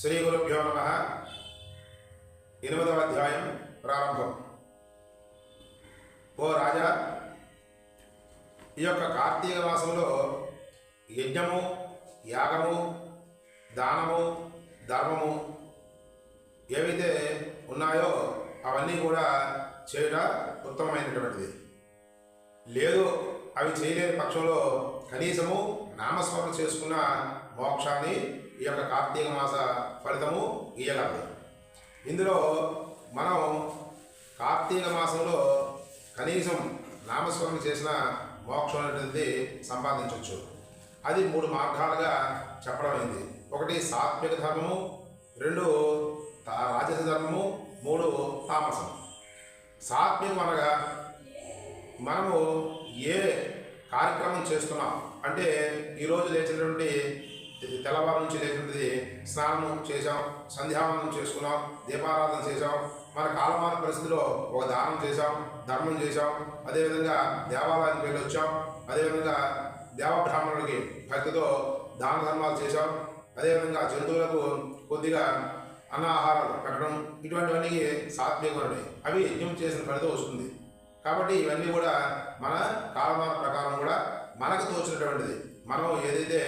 శ్రీ గురుభ్యో నమ. 8వ అధ్యాయం ప్రారంభం. ఓ రాజా, ఈ యొక్క కార్తీక మాసంలో యజ్ఞము, యాగము, దానము, ధర్మము ఏవైతే ఉన్నాయో అవన్నీ కూడా చేయుట ఉత్తమమైనటువంటిది. లేదు అవి చేయలేని పక్షంలో కనీసము నామస్మరణ చేసుకున్న మోక్షాన్ని ఈ యొక్క కార్తీక మాస ఫలితము ఇయ్యగలదు. ఇందులో మనం కార్తీక మాసంలో కనీసం నామస్మరణ చేసిన మోక్షం అనేటువంటిది సంపాదించవచ్చు. అది 3 మార్గాలుగా చెప్పడం అయింది. 1 సాత్విక ధర్మము, 2 రాజస ధర్మము, 3 తామసం. సాత్వికం అనగా మనము ఏ కార్యక్రమం చేస్తున్నాం అంటే ఈరోజు లేచినటువంటి తెల్లవారు నుంచి లేచినది స్నానం చేసాం, సంధ్యావందనం చేసుకున్నాం, దీపారాధన చేసాం, మన కాలమాన పరిస్థితిలో ఒక దానం చేసాం, ధర్మం చేసాం, అదేవిధంగా దేవాలయానికి వెళ్ళి వచ్చాం, అదేవిధంగా దేవబ్రాహ్మణుడికి భక్తితో దాన ధర్మాలు చేసాం, అదేవిధంగా జంతువులకు కొద్దిగా అన్నాహారాలు పెట్టడం, ఇటువంటివన్నీ సాత్వికమైనవి. అవి యజ్ఞం చేసిన ఫలితం వస్తుంది. కాబట్టి ఇవన్నీ కూడా మన కాలమాన ప్రకారం కూడా మనకు తోచినటువంటిది. మనం ఏదైతే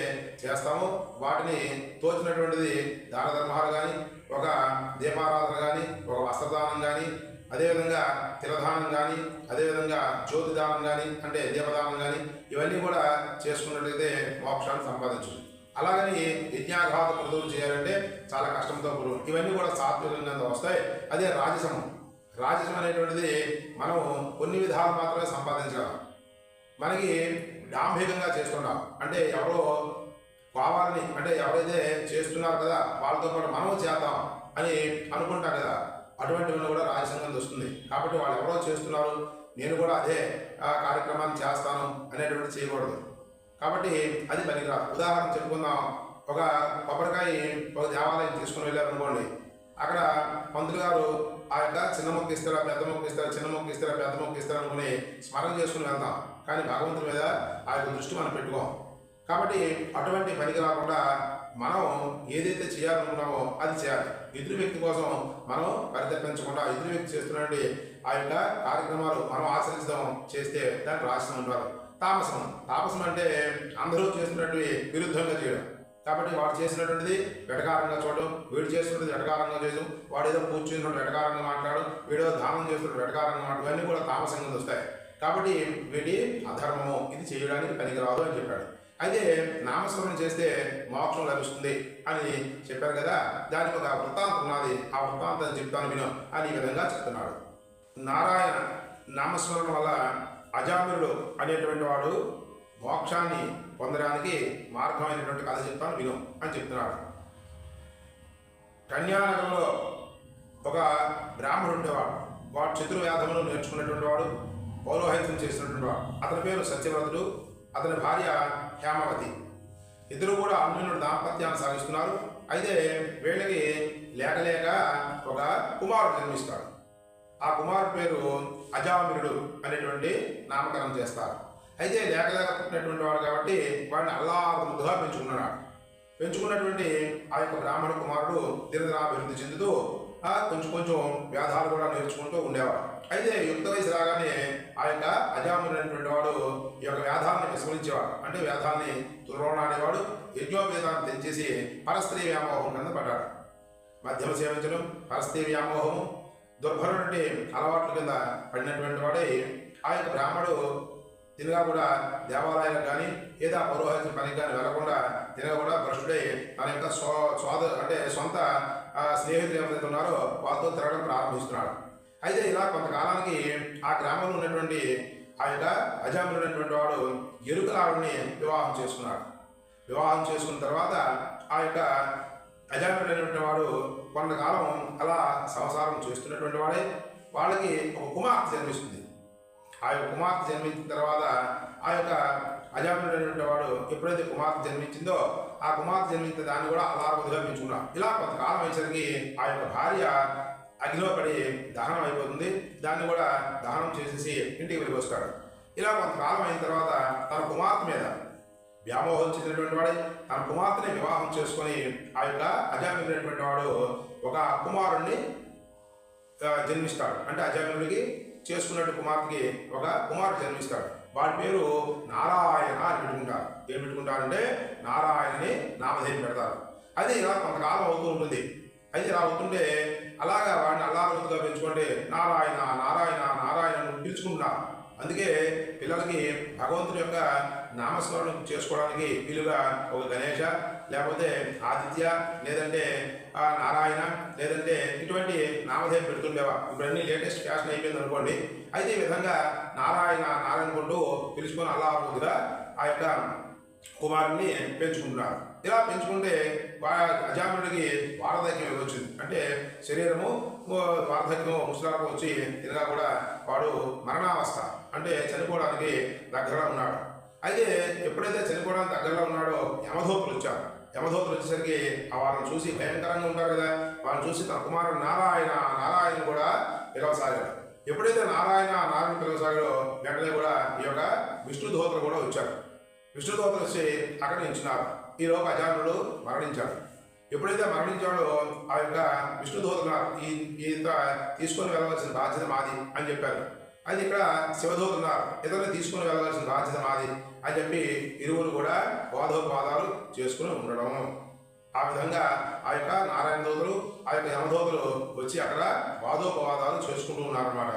చేస్తామో వాటిని తోచినటువంటిది దాన ధర్మాలు కానీ, ఒక దీపారాధన కానీ, ఒక వస్త్రదానం కానీ, అదేవిధంగా తిలదానం కానీ, అదేవిధంగా జ్యోతి దానం కానీ అంటే దీపదానం కానీ ఇవన్నీ కూడా చేసుకున్నట్లయితే మోక్షాన్ని సంపాదించు. అలాగని యజ్ఞాఘాత కృతులు చేయాలంటే చాలా కష్టంతో కూడు. ఇవన్నీ కూడా సాత్వికంగా వస్తాయి. అదే రాజసం. రాజసం అనేటువంటిది మనం కొన్ని విధాలు మాత్రమే సంపాదించగలం. మనకి డాంభికంగా చేస్తున్నాం అంటే ఎవరో కావాలని అంటే ఎవరైతే చేస్తున్నారు కదా వాళ్ళతో పాటు మనం చేద్దాం అని అనుకుంటాం కదా, అటువంటివన్నీ కూడా రాజసంగం వస్తుంది. కాబట్టి వాళ్ళు ఎవరో చేస్తున్నారు, నేను కూడా అదే కార్యక్రమాన్ని చేస్తాను అనేటువంటి చేయకూడదు. కాబట్టి అది పనికిరాదు. ఉదాహరణ చెప్పుకుందాం. ఒక కొబ్బరికాయ ఒక దేవాలయం తీసుకుని వెళ్ళారనుకోండి, అక్కడ పంతులు గారు ఆ యొక్క చిన్న మొక్క ఇస్తారా, పెద్ద మొక్క ఇస్తారా, చిన్న మొక్క ఇస్తారా, పెద్ద మొక్క ఇస్తారా అనుకుని స్మరణ చేసుకుని వెళ్తాం. కానీ భగవంతుడి మీద ఆ యొక్క దృష్టి మనం పెట్టుకోం. కాబట్టి అటువంటి పనికి రాకుండా మనం ఏదైతే చేయాలనుకున్నామో అది చేయాలి. ఎదురు వ్యక్తి కోసం మనం పరితపించకుండా ఎదురు వ్యక్తి చేస్తున్నటువంటి ఆ యొక్క కార్యక్రమాలు మనం ఆచరిస్తాం చేస్తే దాన్ని రాసిన ఉంటారు. తామసం. తామసం అంటే అందరూ చేస్తున్నట్టు విరుద్ధంగా చేయడం. కాబట్టి వాడు చేసినటువంటిది వెటకారంగా చూడడం, వీడు చేస్తున్నది వెటకారంగా చేయడం, వాడు ఏదో పూజ చేసినట్టు వెటకారంగా మాట్లాడడం, వీడో దానం చేస్తున్నట్టు వెటకారంగా మాట్లాడడం, ఇవన్నీ కూడా తామసంగా వస్తాయి. కాబట్టి వీటి అధర్మము, ఇది చేయడానికి పనికిరాదు అని చెప్పాడు. అయితే నామస్మరణ చేస్తే మోక్షం లభిస్తుంది అని చెప్పారు కదా, దానికి ఒక వృత్తాంతం ఉన్నది. ఆ వృత్తాంతం చెప్తాను విను అని ఈ విధంగా చెప్తున్నాడు. నారాయణ నామస్మరణ వల్ల అజామిరుడు అనేటువంటి వాడు మోక్షాన్ని పొందడానికి మార్గమైనటువంటి కథ చెప్తాను విను అని చెప్తున్నాడు. కన్యానగరంలో ఒక బ్రాహ్మణుడు ఉండేవాడు. వాడు చతుర్వేదములు నేర్చుకున్నటువంటి వాడు, పౌరోహిత్యం చేసినటువంటి వాడు. అతని పేరు సత్యవ్రతుడు, అతని భార్య హేమవతి. ఇద్దరు కూడా అన్యోన్యుడు దాంపత్యాన్ని సాగిస్తున్నారు. అయితే వీళ్ళకి లేక ఒక కుమారుడు జన్మిస్తాడు. ఆ కుమారుడు పేరు అజామిరుడు అనేటువంటి నామకరణం చేస్తారు. అయితే లేక పుట్టినటువంటి వాడు కాబట్టి వాడిని అల్లారుగా పెంచుకున్నటువంటి ఆ యొక్క బ్రాహ్మణ కుమారుడు దినదినాభివృద్ధి చెందుతూ కొంచెం వేదాలు కూడా నేర్చుకుంటూ ఉండేవాడు. అయితే యుక్త వయసు రాగానే ఆ యొక్క అజాముడు అనేటువంటి వాడు ఈ యొక్క వేదాన్ని విస్మరించేవాడు. అంటే వేదాన్ని తుర్రోణాడేవాడు. యజ్ఞోపేదాన్ని తెంచేసి పరస్త్రీ వ్యామోహం కింద పడ్డాడు. మద్యమ సేవించడం, పరస్త్రీ వ్యామోహము, దుర్భరుడి అలవాట్ల కింద పడినటువంటి వాడే ఆ యొక్క బ్రాహ్మడు తినగా కూడా దేవాలయాలకు కానీ ఏదో పౌరోహిత్య పనికి కానీ వెళ్లకుండా తినగా కూడా భ్రష్టుడై తన యొక్క సొంత స్నేహితులు ఎవరైతే ఉన్నారో వాళ్ళతో తిరగడం ప్రారంభిస్తున్నాడు. అయితే ఇలా కొంతకాలానికి ఆ గ్రామంలో ఉన్నటువంటి ఆ యొక్క అజామిరుడు అనేటువంటి వాడు ఎరుకలావిడిని వివాహం చేసుకున్నాడు. వివాహం చేసుకున్న తర్వాత ఆ యొక్క అజామిరుడు అనేటువంటి వాడు కొంతకాలం అలా సంసారం చేస్తున్నటువంటి వాడే వాళ్ళకి ఒక కుమార్తె జన్మిస్తుంది. ఆ యొక్క కుమార్తె జన్మించిన తర్వాత ఆ యొక్క అజామిరుడు అనేటువంటి వాడు ఎప్పుడైతే కుమార్తె జన్మించిందో ఆ కుమార్తె జన్మించిన దాన్ని కూడా అలారుగా పెంచుకున్నాడు. ఇలా కొంతకాలం అయ్యేసరికి ఆ యొక్క భార్య అగ్నిలో పడి దహనం అయిపోతుంది. దాన్ని కూడా దహనం చేసేసి ఇంటికి వెళ్ళి వస్తాడు. ఇలా కొంతకాలం అయిన తర్వాత తన కుమార్తె మీద వ్యామోహం చెందినటువంటి వాడు తన కుమార్తెని వివాహం చేసుకొని ఆ యొక్క అజామినుడైనటువంటి వాడు ఒక కుమారుణ్ణి జన్మిస్తాడు. అంటే అజామినుడికి చేసుకున్నట్టు కుమార్తెకి ఒక కుమారుడు జన్మిస్తాడు. వాడి పేరు నారాయణ అని పెట్టుకుంటారు. ఏం పెట్టుకుంటారంటే నారాయణని నామధేయం పెడతారు. అది ఇలా కొంతకాలం అవుతూ ఉంటుంది. అయితే ఇలా అవుతుంటే అలాగా వాడిని అల్లారుగా పెంచుకుంటే నారాయణ నారాయణ నారాయణ పిలుచుకుంటున్నారు. అందుకే పిల్లలకి భగవంతుని యొక్క నామస్మరణ చేసుకోవడానికి వీలుగా ఒక గణేష, లేకపోతే ఆదిత్య, లేదంటే నారాయణ, లేదంటే ఇటువంటి నామధేయం పెడుతుండేవా. ఇప్పుడు అన్ని లేటెస్ట్ ఫ్యాషన్ అయిపోయింది అనుకోండి. అయితే ఈ విధంగా నారాయణ నారాయణ కొంటూ పిలుచుకొని అల్లారుగా ఆ యొక్క కుమారుని పెంచుకుంటున్నారు. ఇలా పెంచుకుంటే అజామినుడికి వార్ధక్యం వచ్చింది. అంటే శరీరము వార్ధక్యం ముసలాకు వచ్చి తినగా కూడా వాడు మరణావస్థ, అంటే చనిపోవడానికి దగ్గరలో ఉన్నాడు. అయితే ఎప్పుడైతే చనిపోవడానికి దగ్గరలో ఉన్నాడో యమధూతులు వచ్చారు. యమధూతులు వచ్చేసరికి ఆ వారిని చూసి భయంకరంగా ఉంటారు కదా, వాళ్ళని చూసి తన కుమారుడు నారాయణ నారాయణ కూడా పిలవసాగాడు. ఎప్పుడైతే నారాయణ నారాయణ పిలవసాగాడో వెంటనే కూడా ఈ యొక్క విష్ణుదూతలు కూడా వచ్చారు. విష్ణుదూతలు వచ్చి అక్కడ నిలిచినారు. ఈలోపు అజామినుడు మరణించాడు. ఎప్పుడైతే మరణించాడో ఆ యొక్క విష్ణుదూతలు ఈత తీసుకొని వెళ్ళవలసిన బాధ్యత మాది అని చెప్పారు. అది ఇక్కడ శివదూతున్నారు, ఇతరులు తీసుకుని వెళ్ళవలసిన బాధ్యత మాది అని చెప్పి ఇరువురు కూడా వాదోపవాదాలు చేసుకుని ఉండడం. ఆ విధంగా ఆ యొక్క నారాయణ దూతలు ఆ యొక్క యమదూతలు వచ్చి అక్కడ వాదోపవాదాలు చేసుకుంటూ ఉన్నారన్నమాట.